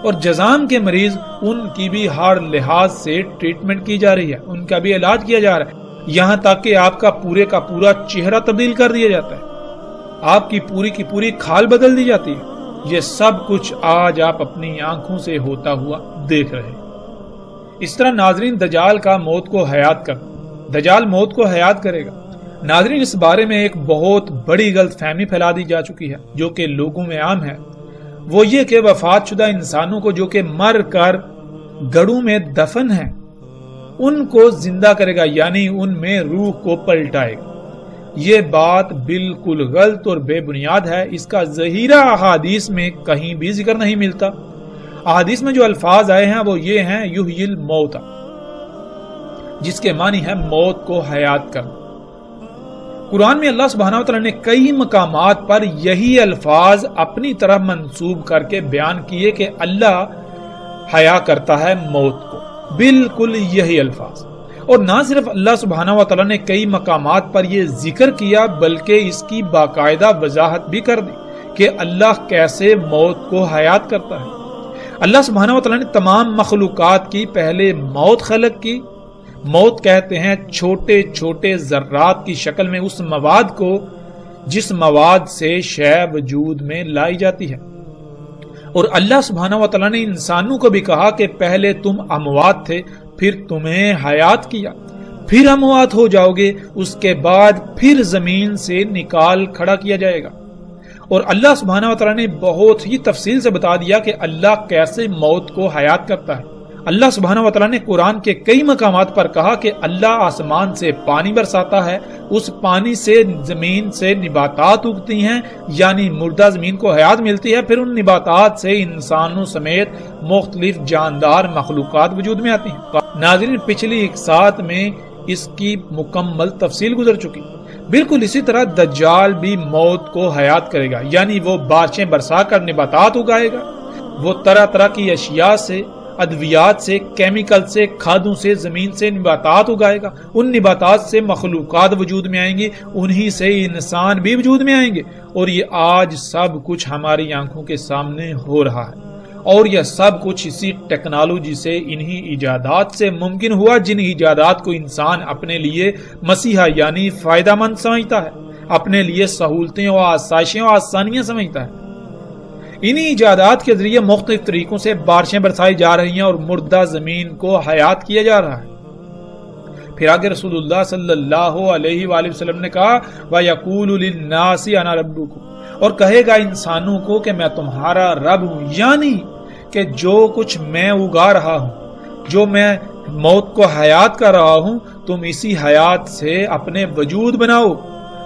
اور جذام کے مریض، ان کی بھی ہر لحاظ سے ٹریٹمنٹ کی جا رہی ہے، ان کا بھی علاج کیا جا رہا ہے، یہاں تک کہ آپ کا پورے کا پورا چہرہ تبدیل کر دیا جاتا ہے، آپ کی پوری کھال بدل دی جاتی ہے۔ یہ سب کچھ آج آپ اپنی آنکھوں سے ہوتا ہوا دیکھ رہے ہیں۔ اس طرح ناظرین دجال کا موت کو حیات کر، دجال موت کو حیات کرے گا۔ ناظرین اس بارے میں ایک بہت بڑی غلط فہمی پھیلا دی جا چکی ہے جو کہ لوگوں میں عام ہے۔ وہ یہ کہ وفات شدہ انسانوں کو جو کہ مر کر گڑوں میں دفن ہیں ان کو زندہ کرے گا، یعنی ان میں روح کو پلٹائے گا۔ یہ بات بالکل غلط اور بے بنیاد ہے، اس کا ذخیرہ احادیث میں کہیں بھی ذکر نہیں ملتا۔ احادیث میں جو الفاظ آئے ہیں وہ یہ ہیں یحیی الموت، جس کے معنی ہے موت کو حیات کرنا۔ قرآن میں اللہ سبحانہ وتعالی نے کئی مقامات پر یہی الفاظ اپنی طرف منسوب کر کے بیان کیے کہ اللہ حیا کرتا ہے موت کو، بالکل یہی الفاظ۔ اور نہ صرف اللہ سبحانہ وتعالی نے کئی مقامات پر یہ ذکر کیا بلکہ اس کی باقاعدہ وضاحت بھی کر دی کہ اللہ کیسے موت کو حیات کرتا ہے۔ اللہ سبحانہ وتعالی نے تمام مخلوقات کی پہلے موت خلق کی۔ موت کہتے ہیں چھوٹے چھوٹے ذرات کی شکل میں اس مواد کو جس مواد سے شے وجود میں لائی جاتی ہے۔ اور اللہ سبحانہ وتعالی نے انسانوں کو بھی کہا کہ پہلے تم اموات تھے، پھر تمہیں حیات کیا، پھر اموات ہو جاؤ گے، اس کے بعد پھر زمین سے نکال کھڑا کیا جائے گا۔ اور اللہ سبحانہ وتعالی نے بہت ہی تفصیل سے بتا دیا کہ اللہ کیسے موت کو حیات کرتا ہے۔ اللہ سبحانہ وتعالی نے قرآن کے کئی مقامات پر کہا کہ اللہ آسمان سے پانی برساتا ہے، اس پانی سے زمین سے نباتات اگتی ہیں، یعنی مردہ زمین کو حیات ملتی ہے، پھر ان نباتات سے انسانوں سمیت مختلف جاندار مخلوقات وجود میں آتی ہیں۔ ناظرین، پچھلی ایک ساتھ میں اس کی مکمل تفصیل گزر چکی۔ بالکل اسی طرح دجال بھی موت کو حیات کرے گا، یعنی وہ بارشیں برسا کر نباتات اگائے گا، وہ طرح طرح کی اشیاء سے، ادویات سے، کیمیکل سے، کھادوں سے زمین سے نباتات اگائے گا، ان نباتات سے مخلوقات وجود میں آئیں گی، انہی سے انسان بھی وجود میں آئیں گے۔ اور یہ آج سب کچھ ہماری آنکھوں کے سامنے ہو رہا ہے، اور یہ سب کچھ اسی ٹیکنالوجی سے، انہی ایجادات سے ممکن ہوا جن ایجادات کو انسان اپنے لیے مسیحا یعنی فائدہ مند سمجھتا ہے، اپنے لیے سہولتیں اور آسائشیں اور آسانیاں سمجھتا ہے۔ انہی ایجادات کے ذریعے مختلف طریقوں سے بارشیں برسائی جا رہی ہیں اور مردہ زمین کو حیات کیا جا رہا ہے۔ پھر آگے رسول اللہ صلی اللہ علیہ وآلہ وسلم نے کہا وَيَقُولُ لِلنَّاسِ أَنَا رَبُّكُمْ، اور کہے گا انسانوں کو کہ میں تمہارا رب ہوں، یعنی کہ جو کچھ میں اگا رہا ہوں، جو میں موت کو حیات کر رہا ہوں، تم اسی حیات سے اپنے وجود بناؤ،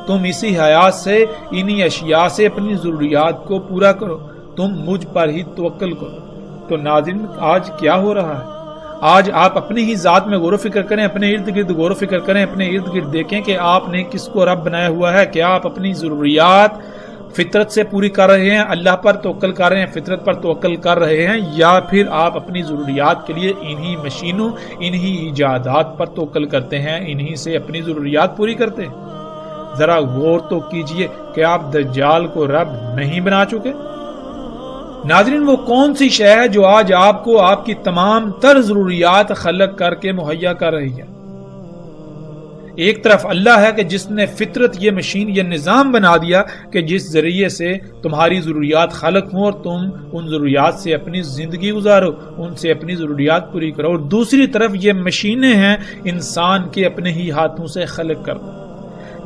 تم اسی حیات سے، انہی اشیاء سے اپنی ضروریات کو پورا کرو، تم مجھ پر ہی توکل کرو۔ تو ناظرین، آج کیا ہو رہا ہے؟ آج آپ اپنی ہی ذات میں غور و فکر کریں، اپنے ارد گرد غور و فکر کریں، اپنے ارد گرد دیکھیں کہ آپ نے کس کو رب بنایا ہوا ہے۔ کیا آپ اپنی ضروریات فطرت سے پوری کر رہے ہیں، اللہ پر توکل کر رہے ہیں، فطرت پر توکل کر رہے ہیں، یا پھر آپ اپنی ضروریات کے لیے انہی مشینوں، انہی ایجادات پر توکل کرتے ہیں، انہی سے اپنی ضروریات پوری کرتے ہیں؟ ذرا غور تو کیجئے کہ آپ دجال کو رب نہیں بنا چکے؟ ناظرین، وہ کون سی شے ہے جو آج آپ کو آپ کی تمام تر ضروریات خلق کر کے مہیا کر رہی ہے؟ ایک طرف اللہ ہے کہ جس نے فطرت، یہ مشین، یہ نظام بنا دیا کہ جس ذریعے سے تمہاری ضروریات خلق ہوں اور تم ان ضروریات سے اپنی زندگی گزارو، ان سے اپنی ضروریات پوری کرو، اور دوسری طرف یہ مشینیں ہیں انسان کے اپنے ہی ہاتھوں سے خلق کرنا،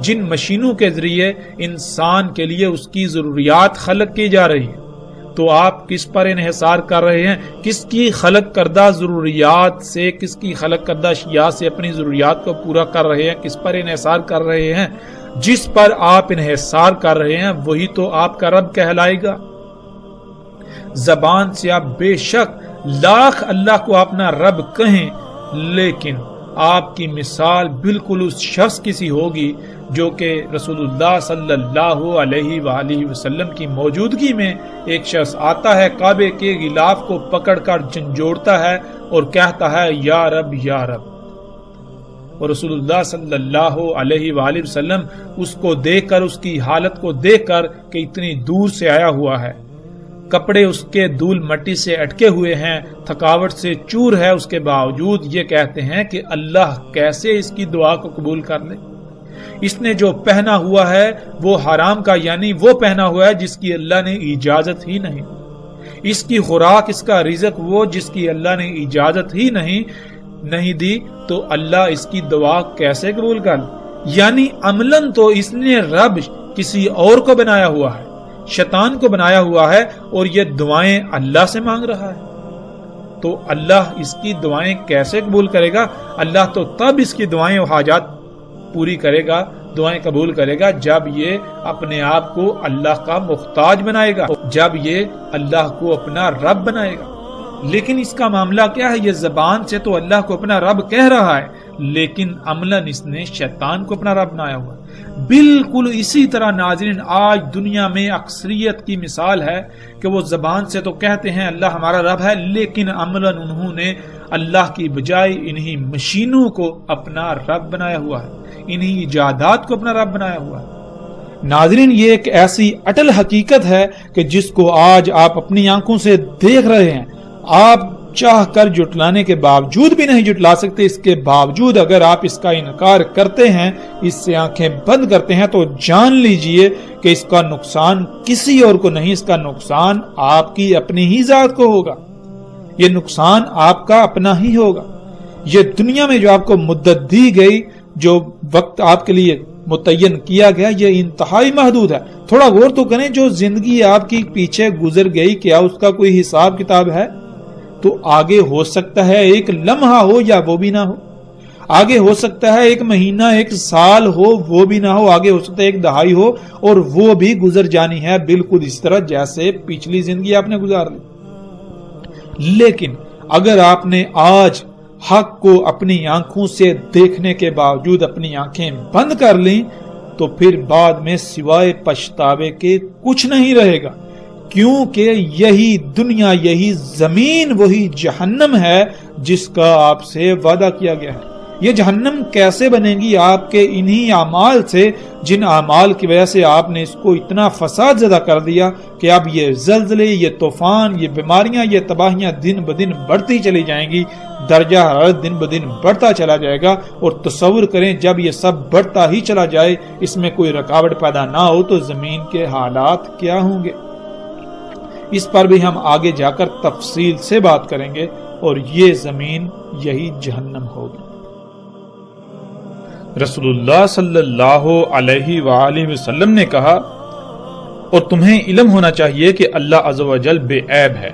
جن مشینوں کے ذریعے انسان کے لیے اس کی ضروریات خلق کی جا رہی ہیں۔ تو آپ کس پر انحصار کر رہے ہیں؟ کس کی خلق کردہ ضروریات سے، کس کی خلق کردہ اشیاء سے اپنی ضروریات کو پورا کر رہے ہیں؟ کس پر انحصار کر رہے ہیں؟ جس پر آپ انحصار کر رہے ہیں وہی تو آپ کا رب کہلائے گا۔ زبان سے آپ بے شک لاکھ اللہ کو اپنا رب کہیں، لیکن آپ کی مثال بالکل اس شخص کی سی ہوگی جو کہ رسول اللہ صلی اللہ علیہ وآلہ وسلم کی موجودگی میں ایک شخص آتا ہے، کعبے کے غلاف کو پکڑ کر جھنجھوڑتا ہے اور کہتا ہے یا رب یا رب، اور رسول اللہ صلی اللہ علیہ وآلہ وسلم اس کو دیکھ کر، اس کی حالت کو دیکھ کر کہ اتنی دور سے آیا ہوا ہے، کپڑے اس کے دھول مٹی سے اٹکے ہوئے ہیں، تھکاوٹ سے چور ہے، اس کے باوجود یہ کہتے ہیں کہ اللہ کیسے اس کی دعا کو قبول کر لے۔ اس نے جو پہنا ہوا ہے وہ حرام کا، یعنی وہ پہنا ہوا ہے جس کی اللہ نے اجازت ہی نہیں، اس کی خوراک، اس کا رزق وہ جس کی اللہ نے اجازت ہی نہیں دی، تو اللہ اس کی دعا کیسے قبول کر لے؟ یعنی عملاً تو اس نے رب کسی اور کو بنایا ہوا ہے، شیطان کو بنایا ہوا ہے اور یہ دعائیں اللہ سے مانگ رہا ہے، تو اللہ اس کی دعائیں کیسے قبول کرے گا؟ اللہ تو تب اس کی دعائیں و حاجات پوری کرے گا، دعائیں قبول کرے گا جب یہ اپنے آپ کو اللہ کا محتاج بنائے گا، جب یہ اللہ کو اپنا رب بنائے گا۔ لیکن اس کا معاملہ کیا ہے؟ یہ زبان سے تو اللہ کو اپنا رب کہہ رہا ہے، لیکن عملاً اس نے شیطان کو اپنا رب بنایا ہوا ہے۔ بالکل اسی طرح ناظرین آج دنیا میں اکثریت کی مثال ہے کہ وہ زبان سے تو کہتے ہیں اللہ ہمارا رب ہے، لیکن عملاً انہوں نے اللہ کی بجائے انہی مشینوں کو اپنا رب بنایا ہوا ہے، انہی ایجادات کو اپنا رب بنایا ہوا ہے۔ ناظرین یہ ایک ایسی اٹل حقیقت ہے کہ جس کو آج آپ اپنی آنکھوں سے دیکھ رہے ہیں، آپ چاہ کر جٹلانے کے باوجود بھی نہیں جٹلا سکتے۔ اس کے باوجود اگر آپ اس کا انکار کرتے ہیں، اس سے آنکھیں بند کرتے ہیں، تو جان لیجئے کہ اس کا نقصان کسی اور کو نہیں، اس کا نقصان آپ کی اپنی ہی ذات کو ہوگا، یہ نقصان آپ کا اپنا ہی ہوگا۔ یہ دنیا میں جو آپ کو مدت دی گئی، جو وقت آپ کے لیے متعین کیا گیا، یہ انتہائی محدود ہے۔ تھوڑا غور تو کریں، جو زندگی آپ کی پیچھے گزر گئی کیا اس کا کوئی حساب کتاب ہے؟ تو آگے ہو سکتا ہے ایک لمحہ ہو یا وہ بھی نہ ہو، آگے ہو سکتا ہے ایک مہینہ، ایک سال ہو، وہ بھی نہ ہو، آگے ہو سکتا ہے ایک دہائی ہو، اور وہ بھی گزر جانی ہے، بالکل اس طرح جیسے پچھلی زندگی آپ نے گزار لی۔ لیکن اگر آپ نے آج حق کو اپنی آنکھوں سے دیکھنے کے باوجود اپنی آنکھیں بند کر لیں، تو پھر بعد میں سوائے پچھتاوے کے کچھ نہیں رہے گا، کیونکہ یہی دنیا، یہی زمین وہی جہنم ہے جس کا آپ سے وعدہ کیا گیا ہے۔ یہ جہنم کیسے بنے گی؟ آپ کے انہی اعمال سے، جن اعمال کی وجہ سے آپ نے اس کو اتنا فساد زدہ کر دیا کہ اب یہ زلزلے، یہ طوفان، یہ بیماریاں، یہ تباہیاں دن بدن بڑھتی چلی جائیں گی، درجہ حرارت دن بدن بڑھتا چلا جائے گا۔ اور تصور کریں جب یہ سب بڑھتا ہی چلا جائے، اس میں کوئی رکاوٹ پیدا نہ ہو، تو زمین کے حالات کیا ہوں گے؟ اس پر بھی ہم آگے جا کر تفصیل سے بات کریں گے، اور یہ زمین یہی جہنم ہوگی۔ رسول اللہ صلی اللہ علیہ وآلہ وسلم نے کہا، اور تمہیں علم ہونا چاہیے کہ اللہ عز و جل بے عیب ہے،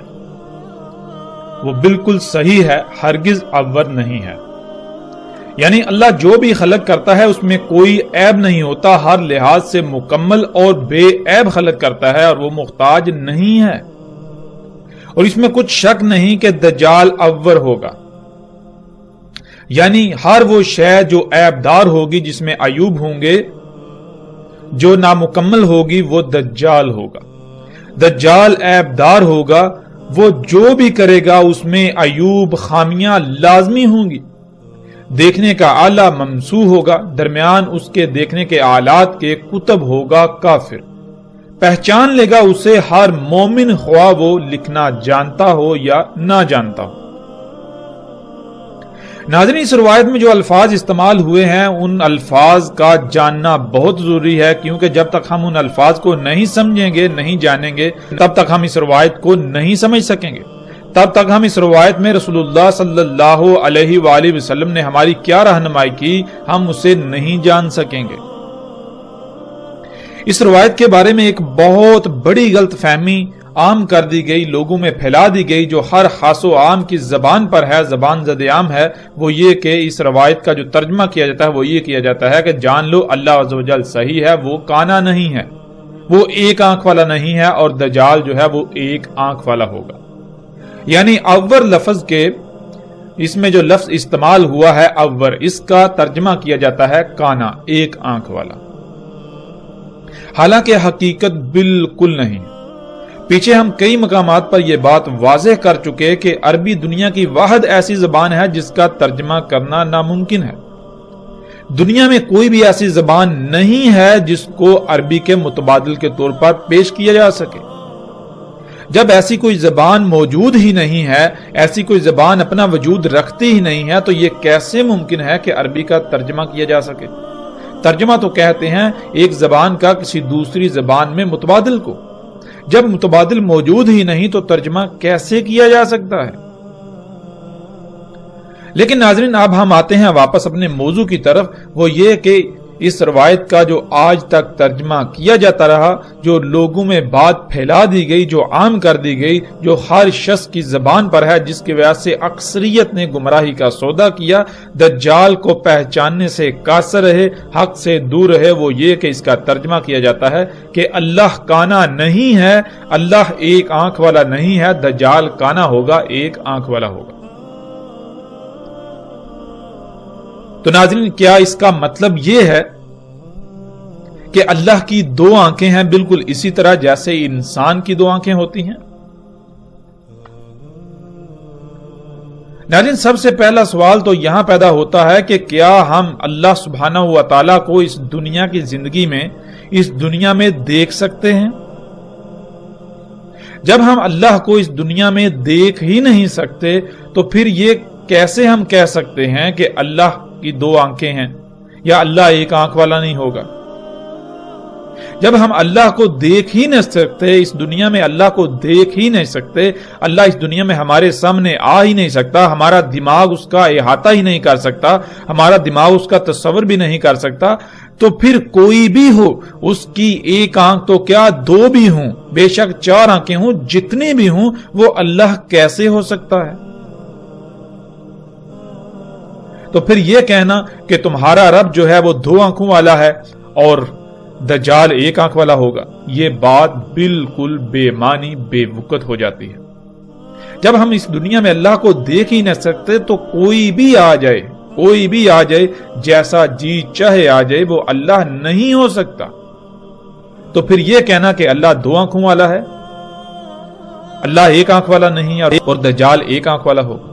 وہ بالکل صحیح ہے، ہرگز عور نہیں ہے۔ یعنی اللہ جو بھی خلق کرتا ہے اس میں کوئی عیب نہیں ہوتا، ہر لحاظ سے مکمل اور بے عیب خلق کرتا ہے، اور وہ محتاج نہیں ہے۔ اور اس میں کچھ شک نہیں کہ دجال عور ہوگا، یعنی ہر وہ شے جو عیب دار ہوگی، جس میں عیوب ہوں گے، جو نامکمل ہوگی، وہ دجال ہوگا۔ دجال عیب دار ہوگا، وہ جو بھی کرے گا اس میں عیوب، خامیاں لازمی ہوں گی۔ دیکھنے کا آلہ ممسوح ہوگا، درمیان اس کے دیکھنے کے آلات کے قطب ہوگا کافر۔ پہچان لے گا اسے ہر مومن، خواہ وہ لکھنا جانتا ہو یا نہ جانتا ہو۔ ناظرین اس روایت میں جو الفاظ استعمال ہوئے ہیں، ان الفاظ کا جاننا بہت ضروری ہے، کیونکہ جب تک ہم ان الفاظ کو نہیں سمجھیں گے، نہیں جانیں گے، تب تک ہم اس روایت کو نہیں سمجھ سکیں گے۔ تب تک ہم اس روایت میں رسول اللہ صلی اللہ علیہ وآلہ وسلم نے ہماری کیا رہنمائی کی، ہم اسے نہیں جان سکیں گے۔ اس روایت کے بارے میں ایک بہت بڑی غلط فہمی عام کر دی گئی، لوگوں میں پھیلا دی گئی، جو ہر خاص و عام کی زبان پر ہے، زبان زد عام ہے، وہ یہ کہ اس روایت کا جو ترجمہ کیا جاتا ہے وہ یہ کیا جاتا ہے کہ جان لو اللہ عز و جل صحیح ہے، وہ کانا نہیں ہے، وہ ایک آنکھ والا نہیں ہے، اور دجال جو ہے وہ ایک آنکھ والا ہوگا۔ یعنی عور لفظ کے اس میں جو لفظ استعمال ہوا ہے عور، اس کا ترجمہ کیا جاتا ہے کانا، ایک آنکھ والا، حالانکہ حقیقت بالکل نہیں۔ پیچھے ہم کئی مقامات پر یہ بات واضح کر چکے کہ عربی دنیا کی واحد ایسی زبان ہے جس کا ترجمہ کرنا ناممکن ہے۔ دنیا میں کوئی بھی ایسی زبان نہیں ہے جس کو عربی کے متبادل کے طور پر پیش کیا جا سکے۔ جب ایسی کوئی زبان موجود ہی نہیں ہے، ایسی کوئی زبان اپنا وجود رکھتی ہی نہیں ہے، تو یہ کیسے ممکن ہے کہ عربی کا ترجمہ کیا جا سکے؟ ترجمہ تو کہتے ہیں ایک زبان کا کسی دوسری زبان میں متبادل کو۔ جب متبادل موجود ہی نہیں تو ترجمہ کیسے کیا جا سکتا ہے؟ لیکن ناظرین اب ہم آتے ہیں واپس اپنے موضوع کی طرف، وہ یہ کہ اس روایت کا جو آج تک ترجمہ کیا جاتا رہا، جو لوگوں میں بات پھیلا دی گئی، جو عام کر دی گئی، جو ہر شخص کی زبان پر ہے، جس کی وجہ سے اکثریت نے گمراہی کا سودا کیا، دجال کو پہچاننے سے قاصر رہے، حق سے دور رہے، وہ یہ کہ اس کا ترجمہ کیا جاتا ہے کہ اللہ کانا نہیں ہے، اللہ ایک آنکھ والا نہیں ہے، دجال کانا ہوگا، ایک آنکھ والا ہوگا۔ تو ناظرین، کیا اس کا مطلب یہ ہے کہ اللہ کی دو آنکھیں ہیں، بالکل اسی طرح جیسے انسان کی دو آنکھیں ہوتی ہیں؟ ناظرین، سب سے پہلا سوال تو یہاں پیدا ہوتا ہے کہ کیا ہم اللہ سبحانہ و تعالیٰ کو اس دنیا کی زندگی میں، اس دنیا میں دیکھ سکتے ہیں؟ جب ہم اللہ کو اس دنیا میں دیکھ ہی نہیں سکتے تو پھر یہ کیسے ہم کہہ سکتے ہیں کہ اللہ کی دو آنکھیں ہیں یا اللہ ایک آنکھ والا نہیں ہوگا؟ جب ہم اللہ کو دیکھ ہی نہیں سکتے، اس دنیا میں اللہ کو دیکھ ہی نہیں سکتے، اللہ اس دنیا میں ہمارے سامنے آ ہی نہیں سکتا، ہمارا دماغ اس کا احاطہ ہی نہیں کر سکتا، ہمارا دماغ اس کا تصور بھی نہیں کر سکتا، تو پھر کوئی بھی ہو، اس کی ایک آنکھ تو کیا دو بھی ہوں، بے شک چار آنکھیں ہوں، جتنی بھی ہوں، وہ اللہ کیسے ہو سکتا ہے؟ تو پھر یہ کہنا کہ تمہارا رب جو ہے وہ دو آنکھوں والا ہے اور دجال ایک آنکھ والا ہوگا، یہ بات بالکل بے معنی، بے وقت ہو جاتی ہے۔ جب ہم اس دنیا میں اللہ کو دیکھ ہی نہیں سکتے تو کوئی بھی آ جائے، کوئی بھی آ جائے، جیسا جی چاہے آ جائے، وہ اللہ نہیں ہو سکتا۔ تو پھر یہ کہنا کہ اللہ دو آنکھوں والا ہے، اللہ ایک آنکھ والا نہیں اور دجال ایک آنکھ والا ہوگا،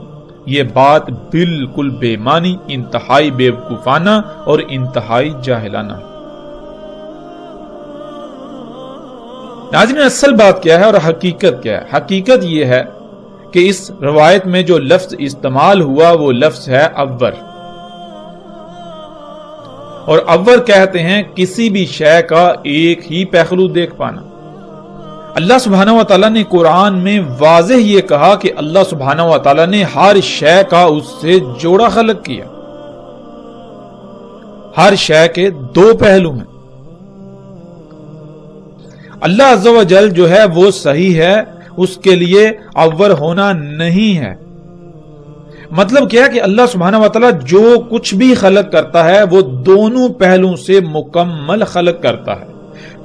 یہ بات بالکل بے معنی، انتہائی بے وقوفانہ اور انتہائی جاہلانہ۔ ناظرین، اصل بات کیا ہے اور حقیقت کیا ہے؟ حقیقت یہ ہے کہ اس روایت میں جو لفظ استعمال ہوا وہ لفظ ہے عور، اور عور کہتے ہیں کسی بھی شے کا ایک ہی پہلو دیکھ پانا۔ اللہ سبحانہ و تعالیٰ نے قرآن میں واضح یہ کہا کہ اللہ سبحانہ و تعالیٰ نے ہر شے کا اس سے جوڑا خلق کیا، ہر شے کے دو پہلو ہیں۔ اللہ عز و جل جو ہے وہ صحیح ہے، اس کے لیے عور ہونا نہیں ہے۔ مطلب کیا ہے کہ اللہ سبحانہ و تعالیٰ جو کچھ بھی خلق کرتا ہے وہ دونوں پہلوں سے مکمل خلق کرتا ہے،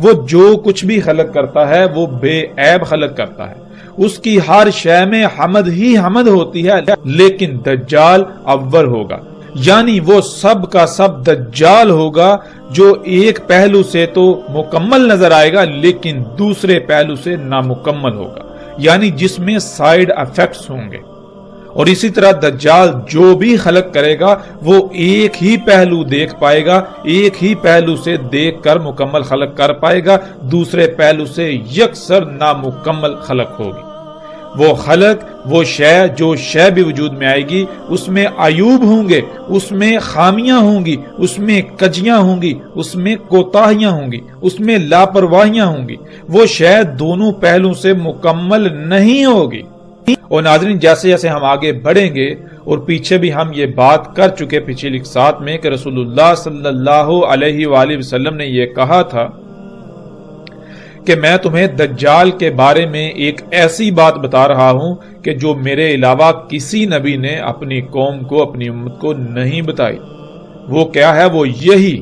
وہ جو کچھ بھی خلق کرتا ہے وہ بے عیب خلق کرتا ہے، اس کی ہر شے میں حمد ہی حمد ہوتی ہے، لیکن دجال عور ہوگا، یعنی وہ سب کا سب دجال ہوگا، جو ایک پہلو سے تو مکمل نظر آئے گا لیکن دوسرے پہلو سے نامکمل ہوگا، یعنی جس میں سائیڈ ایفیکٹس ہوں گے۔ اور اسی طرح دجال جو بھی خلق کرے گا وہ ایک ہی پہلو دیکھ پائے گا، ایک ہی پہلو سے دیکھ کر مکمل خلق کر پائے گا، دوسرے پہلو سے یکسر نامکمل خلق ہوگی۔ وہ خلق، وہ شے، جو شے بھی وجود میں آئے گی، اس میں عیوب ہوں گے، اس میں خامیاں ہوں گی، اس میں کجیاں ہوں گی، اس میں کوتاہیاں ہوں گی، اس میں لاپرواہیاں ہوں گی، وہ شے دونوں پہلوں سے مکمل نہیں ہوگی۔ اور ناظرین، جیسے جیسے ہم آگے بڑھیں گے، اور پیچھے بھی ہم یہ بات کر چکے پچھلی اقساط میں کہ رسول اللہ صلی اللہ علیہ وآلہ وسلم نے یہ کہا تھا کہ میں تمہیں دجال کے بارے میں ایک ایسی بات بتا رہا ہوں کہ جو میرے علاوہ کسی نبی نے اپنی قوم کو، اپنی امت کو نہیں بتائی۔ وہ کیا ہے؟ وہ یہی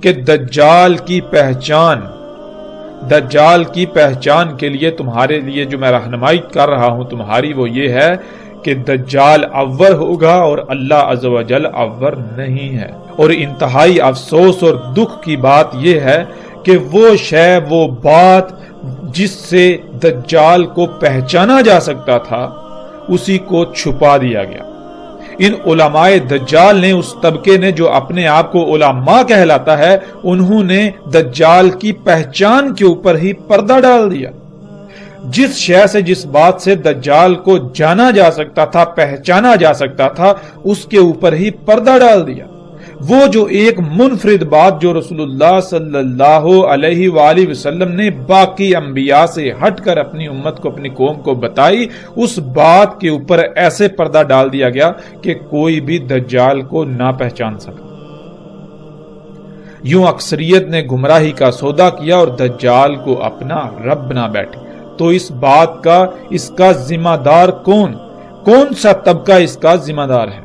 کہ دجال کی پہچان کے لیے تمہارے لیے جو میں رہنمائی کر رہا ہوں تمہاری، وہ یہ ہے کہ دجال عور ہوگا اور اللہ عز و جل عور نہیں ہے۔ اور انتہائی افسوس اور دکھ کی بات یہ ہے کہ وہ شے، وہ بات جس سے دجال کو پہچانا جا سکتا تھا، اسی کو چھپا دیا گیا۔ ان علماء دجال نے، اس طبقے نے جو اپنے آپ کو علماء کہلاتا ہے، انہوں نے دجال کی پہچان کے اوپر ہی پردہ ڈال دیا۔ جس شے سے، جس بات سے دجال کو جانا جا سکتا تھا، پہچانا جا سکتا تھا، اس کے اوپر ہی پردہ ڈال دیا۔ وہ جو ایک منفرد بات جو رسول اللہ صلی اللہ علیہ وآلہ وسلم نے باقی انبیاء سے ہٹ کر اپنی امت کو، اپنی قوم کو بتائی، اس بات کے اوپر ایسے پردہ ڈال دیا گیا کہ کوئی بھی دجال کو نہ پہچان سکا۔ یوں اکثریت نے گمراہی کا سودا کیا اور دجال کو اپنا رب بنا بیٹھے۔ تو اس بات کا اس کا ذمہ دار کون سا طبقہ اس کا ذمہ دار ہے؟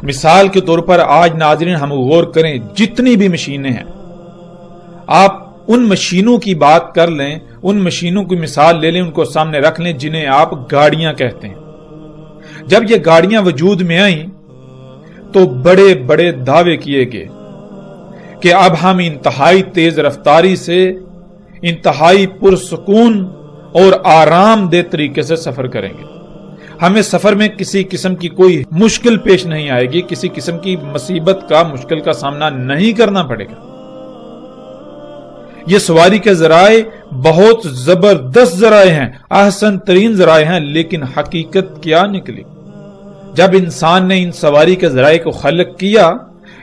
مثال کے طور پر آج ناظرین ہم غور کریں، جتنی بھی مشینیں ہیں، آپ ان مشینوں کی بات کر لیں، ان مشینوں کی مثال لے لیں، ان کو سامنے رکھ لیں جنہیں آپ گاڑیاں کہتے ہیں۔ جب یہ گاڑیاں وجود میں آئیں تو بڑے بڑے دعوے کیے گئے کہ اب ہم انتہائی تیز رفتاری سے انتہائی پرسکون اور آرام دہ طریقے سے سفر کریں گے، ہمیں سفر میں کسی قسم کی کوئی مشکل پیش نہیں آئے گی، کسی قسم کی مصیبت کا مشکل کا سامنا نہیں کرنا پڑے گا۔ یہ سواری کے ذرائع بہت زبردست ذرائع ہیں، احسن ترین ذرائع ہیں، لیکن حقیقت کیا نکلی؟ جب انسان نے ان سواری کے ذرائع کو خلق کیا،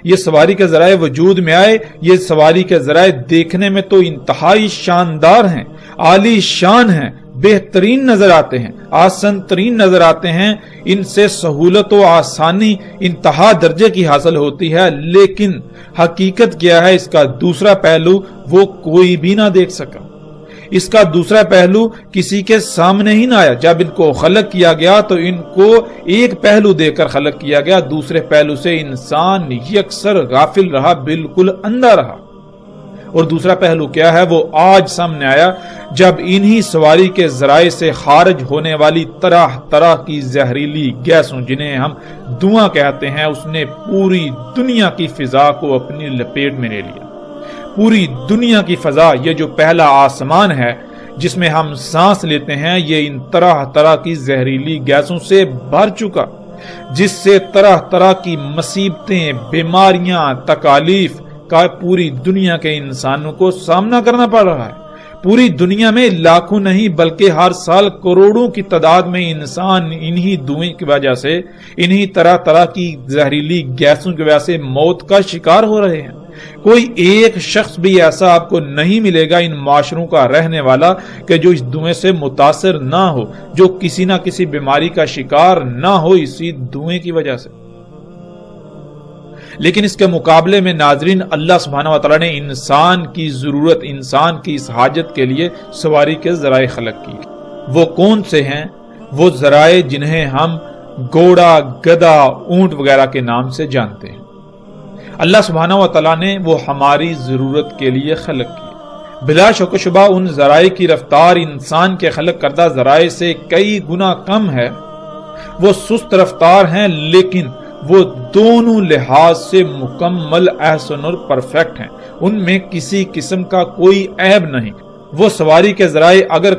یہ سواری کے ذرائع وجود میں آئے، یہ سواری کے ذرائع دیکھنے میں تو انتہائی شاندار ہیں، عالی شان ہیں، بہترین نظر آتے ہیں، آسان ترین نظر آتے ہیں، ان سے سہولت و آسانی انتہا درجے کی حاصل ہوتی ہے، لیکن حقیقت کیا ہے؟ اس کا دوسرا پہلو وہ کوئی بھی نہ دیکھ سکا، اس کا دوسرا پہلو کسی کے سامنے ہی نہ آیا۔ جب ان کو خلق کیا گیا تو ان کو ایک پہلو دے کر خلق کیا گیا، دوسرے پہلو سے انسان یکسر غافل رہا، بالکل اندھا رہا۔ اور دوسرا پہلو کیا ہے؟ وہ آج سامنے آیا جب انہی سواری کے ذرائع سے خارج ہونے والی طرح طرح کی زہریلی گیسوں، جنہیں ہم دھواں کہتے ہیں، اس نے پوری دنیا کی فضا کو اپنی لپیٹ میں لے لیا۔ پوری دنیا کی فضا، یہ جو پہلا آسمان ہے جس میں ہم سانس لیتے ہیں، یہ ان طرح طرح کی زہریلی گیسوں سے بھر چکا، جس سے طرح طرح کی مصیبتیں، بیماریاں، تکالیف کا پوری دنیا کے انسانوں کو سامنا کرنا پڑ رہا ہے۔ پوری دنیا میں لاکھوں نہیں بلکہ ہر سال کروڑوں کی تعداد میں انسان انہی دھوئیں کی وجہ سے، انہی طرح طرح کی زہریلی گیسوں کی وجہ سے موت کا شکار ہو رہے ہیں۔ کوئی ایک شخص بھی ایسا آپ کو نہیں ملے گا ان معاشروں کا رہنے والا کہ جو اس دھوئیں سے متاثر نہ ہو، جو کسی نہ کسی بیماری کا شکار نہ ہو اسی دھوئیں کی وجہ سے۔ لیکن اس کے مقابلے میں ناظرین، اللہ سبحانہ وتعالی نے انسان کی ضرورت، انسان کی اس حاجت کے لیے سواری کے ذرائع خلق کی۔ وہ کون سے ہیں؟ وہ ذرائع جنہیں ہم گھوڑا، گدھا، اونٹ وغیرہ کے نام سے جانتے ہیں۔ اللہ سبحانہ وتعالی نے وہ ہماری ضرورت کے لیے خلق کی۔ بلا شک و شبہ ان ذرائع کی رفتار انسان کے خلق کردہ ذرائع سے کئی گنا کم ہے، وہ سست رفتار ہیں، لیکن وہ دونوں لحاظ سے مکمل، احسن اور پرفیکٹ ہیں، ان میں کسی قسم کا کوئی عیب نہیں۔ وہ سواری کے ذرائع اگر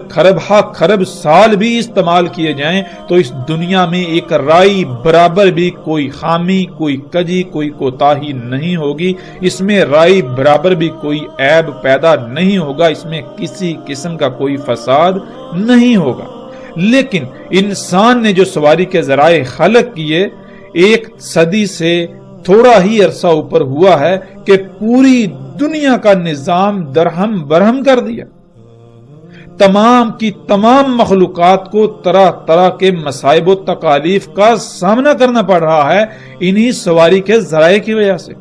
خرب سال بھی استعمال کیے جائیں تو اس دنیا میں ایک رائی برابر بھی کوئی خامی، کوئی کجی، کوئی کوتاہی نہیں ہوگی، اس میں رائی برابر بھی کوئی عیب پیدا نہیں ہوگا، اس میں کسی قسم کا کوئی فساد نہیں ہوگا۔ لیکن انسان نے جو سواری کے ذرائع خلق کیے، ایک صدی سے تھوڑا ہی عرصہ اوپر ہوا ہے کہ پوری دنیا کا نظام درہم برہم کر دیا۔ تمام کی تمام مخلوقات کو طرح طرح کے مصائب و تکالیف کا سامنا کرنا پڑ رہا ہے انہی سواری کے ذرائع کی وجہ سے۔